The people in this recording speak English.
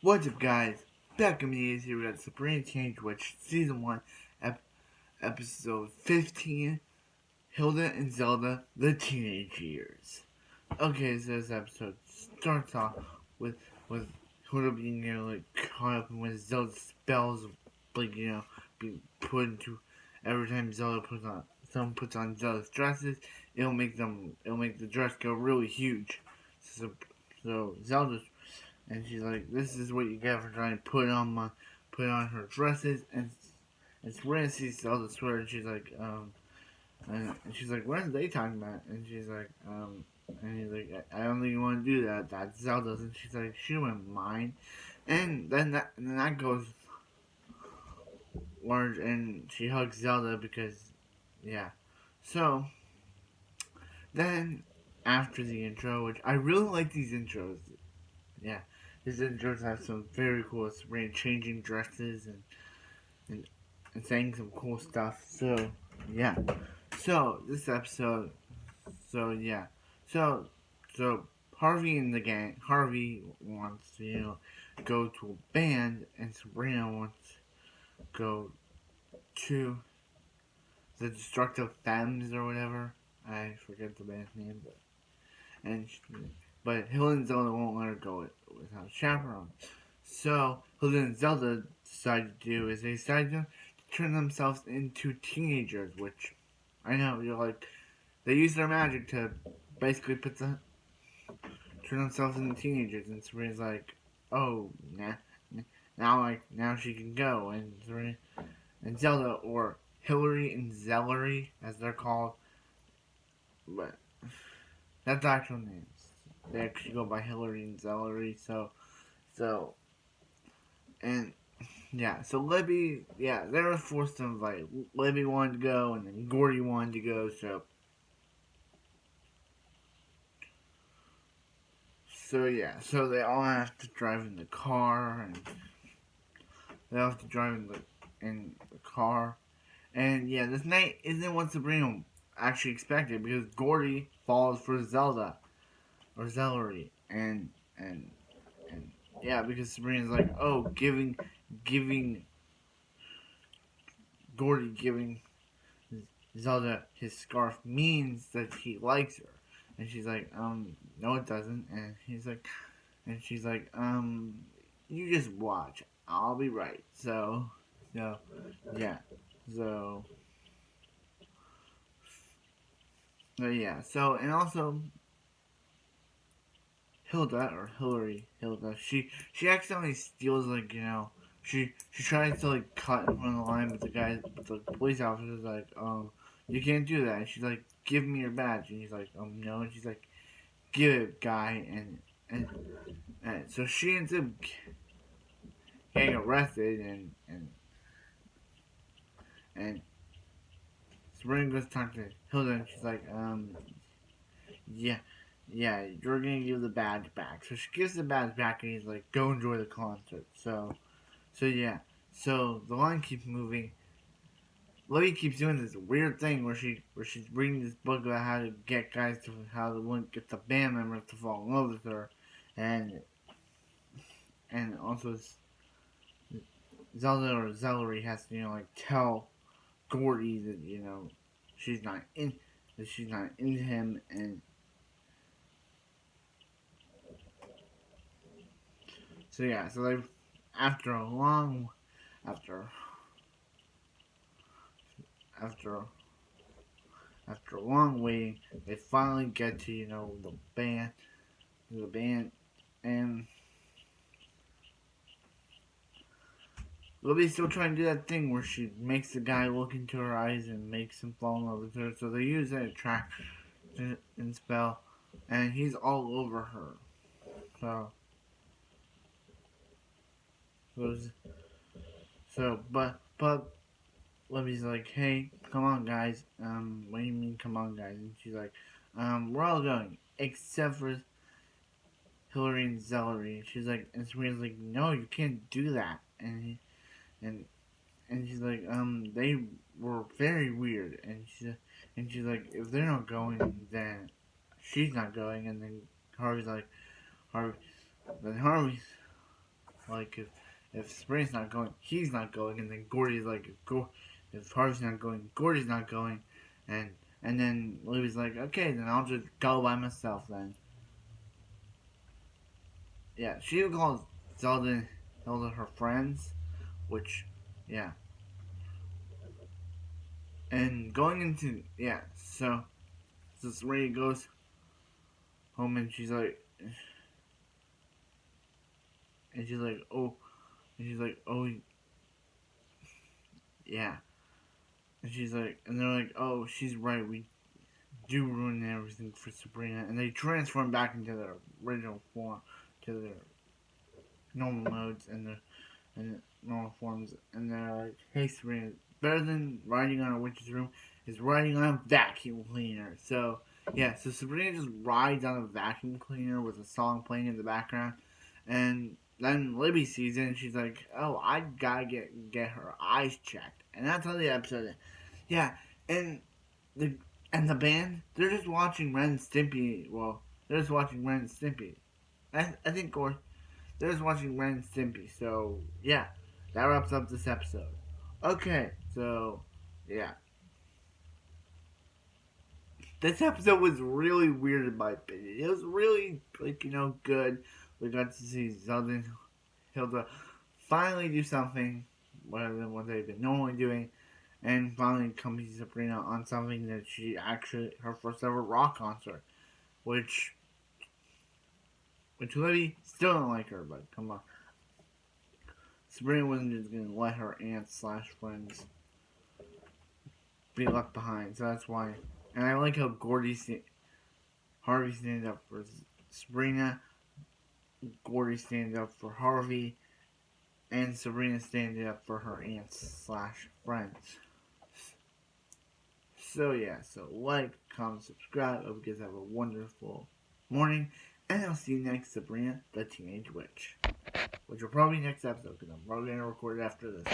What's up, guys? Back in the here we got Sabrina Change Witch Season 1, ep- Episode 15, Hilda and Zelda, the Teenage Years. Okay, so this episode starts off with with Hilda being, caught up in when Zelda's spells, being put into, every time someone puts on Zelda's dresses, it'll make the dress go really huge. So, so Zelda's and she's like, "This is what you get for trying to put on her dresses." And Sabrina sees Zelda swear, and she's like, and she's like, "What are they talking about?" And she's like, and he's like, "I don't think you want to do that. That's Zelda's." And she's like, "She wouldn't mind." And then that goes large, and she hugs Zelda because, yeah. So then after the intro, which I really like these intros, yeah. His intros have some very cool Sabrina changing dresses and, and saying some cool stuff. So, yeah. So, this episode, so, yeah. So, so Harvey wants to, go to a band, and Sabrina wants to go to the Destructive Femmes or whatever. I forget the band's name, and she, but Hilda and Zelda won't let her go without a chaperone. So Hilda and Zelda decide to do is they decide to turn themselves into teenagers, which I know you're like they use their magic to basically turn themselves into teenagers, and Sabrina's like, oh, now she can go, and Sabrina and Zelda or Hillary and Zellery as they're called, but that's the actual names. They actually go by Hillary and Zellery, so and yeah, so Libby, yeah, they were forced to invite. Libby wanted to go, and then Gordy wanted to go, so yeah, so they all have to drive in the car, and they all have to drive in the car, and yeah, this night isn't what Sabrina actually expected because Gordy falls for Zelda or Zellery, and and yeah, because Sabrina's like, oh, giving Gordy giving Zelda his scarf means that he likes her. And she's like, no it doesn't. And she's like, you just watch. I'll be right. So, yeah. So, yeah. So, and also, Hilda, or Hilda, she accidentally steals, she tries to, cut in front of the line, but the police officer's like, you can't do that. And she's like, give me your badge. And he's like, no. And she's like, give it, guy. And so she ends up getting arrested, and Sabrina goes to talk to Hilda, and she's like, yeah, yeah, you're gonna give the badge back. So she gives the badge back, and he's like, go enjoy the concert. So yeah, so the line keeps moving. Lily keeps doing this weird thing where she's reading this book about how to get the band members to fall in love with her, and also Zelda or Zellery has to tell Gordy that she's not in she's not into him, and so yeah, so they after a long after after after a long waiting, they finally get to the band, and Libby's still trying to do that thing where she makes the guy look into her eyes and makes him fall in love with her. So they use that attraction and spell, and he's all over her. So, so, but Libby's like, hey, come on, guys. What do you mean, come on, guys? And she's like, we're all going except for Hillary and Zellery. She's like, and Sabrina's like, no, you can't do that. And and she's like, they were very weird. And she's like, if they're not going, then she's not going. And then Harvey's like, Harvey, then Harvey's Like if Sabrina's not going, he's not going, and then Gordy's like, if Harvey's not going, Gordy's not going, and and then Libby's like, okay, then I'll just go by myself then. Yeah, she calls Zelda her friends, which, yeah, and going into so Sabrina goes home and she's like, oh, yeah, and she's like, and they're like, oh, she's right, we do ruin everything for Sabrina, and they transform back into their original form, to their normal modes and normal forms, and they're like, hey Sabrina, better than riding on a witch's room is riding on a vacuum cleaner. So yeah, so Sabrina just rides on a vacuum cleaner with a song playing in the background, and then Libby sees it and she's like, oh, I gotta get her eyes checked, and that's how the episode ends. Yeah, and the and the band, they're just watching Ren and Stimpy. Well, they're just watching Ren and Stimpy. I think they're just watching Ren and Stimpy. So yeah, that wraps up this episode. Okay, so yeah, this episode was really weird in my opinion. It was really good. We got to see Zelda and Hilda finally do something rather than what they've been normally doing, and finally come to Sabrina on something that she actually her first ever rock concert, which Libby still don't like her, but come on. Sabrina wasn't just gonna let her aunts slash friends be left behind, so that's why. And I like how Harvey stands up for Sabrina, Gordy stands up for Harvey, and Sabrina stands up for her aunts slash friends. So yeah, so like, comment, subscribe. Hope you guys have a wonderful morning, and I'll see you next, Sabrina the Teenage Witch, which will probably be next episode because I'm probably gonna record it after this.